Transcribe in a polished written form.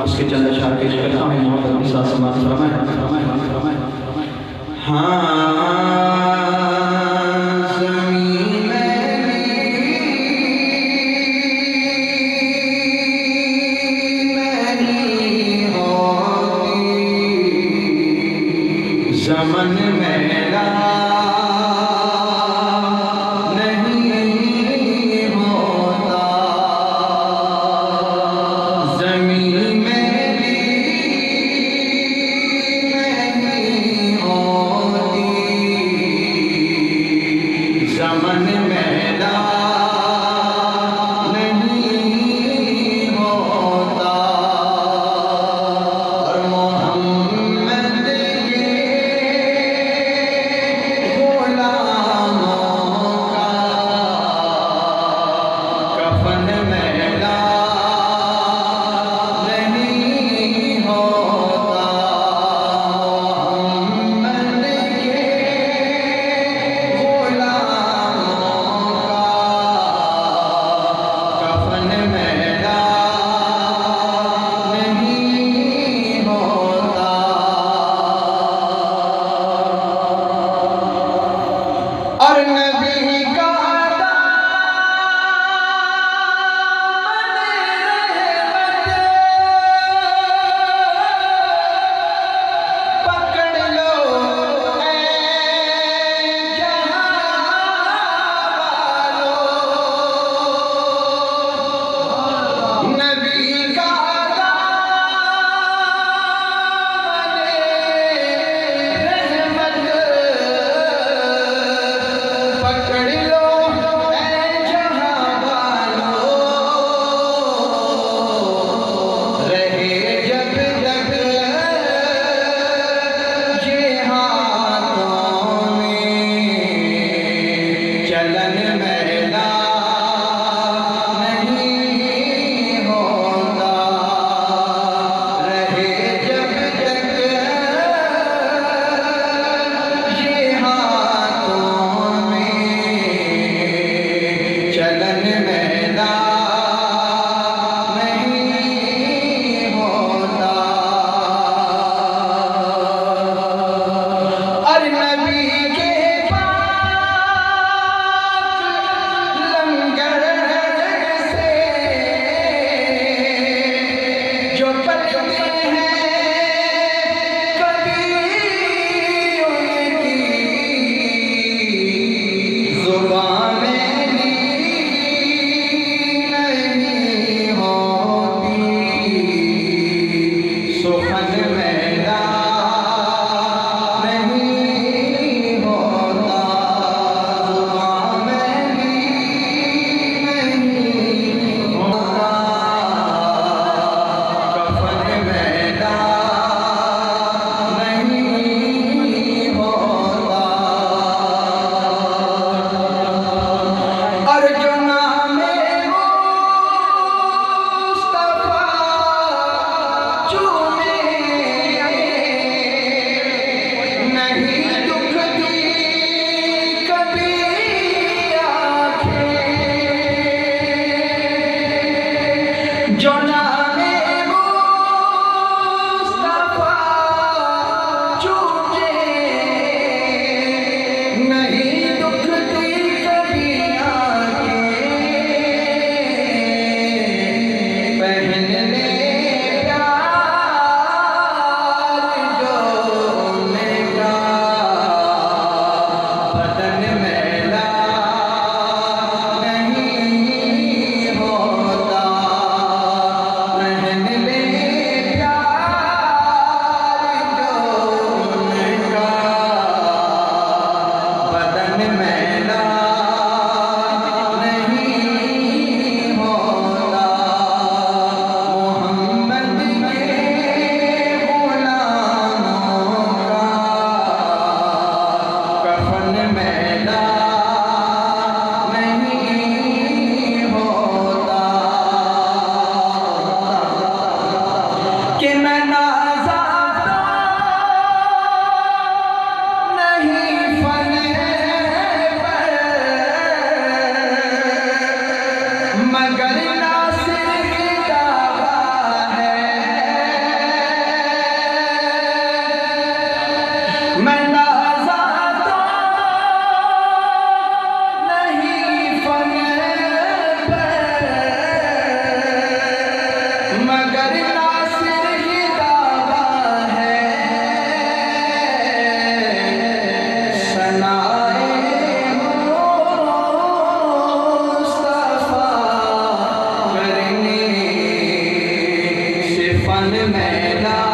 उसके चंद अशआर पेश करता हूँ, मोहब्बत के साथ समाअत फरमाएं। ज़मन मेरा नहीं होता, ज़मीन मेरी नहीं होती, ज़मन मेरा नहीं होता। और मोहम्मद कफन मेला नहीं होता, मोहम्मद के गुलामों का कफन मेला नहीं होता। और नबी का चलन मेला नहीं होता, रहे जब तक ये हाथों में, चलन मेला नहीं होता। और नबी के जो पढ़ते हैं कभी उनकी ज़ुबान नहीं होती, सुखन मेला नहीं होता, ज़ुबान नहीं होता, कफन मेला नहीं होता। और जो नामे मुस्तफा चूमे, नहीं दुखती कभी आँखें, जो नामे मुस्तफा चूमे, नहीं दुखती कभी आँखें, पहनने प्यार जो उनका बदन मेला नहीं होता, पहनने प्यार जो उनका बदन मेला नहीं होता, मोहम्मद के गुलामों का कफन मेला नहीं होता। कि मैं नाज़ादा नहीं फने पर, मगर नासिर की दावा है फन मैदा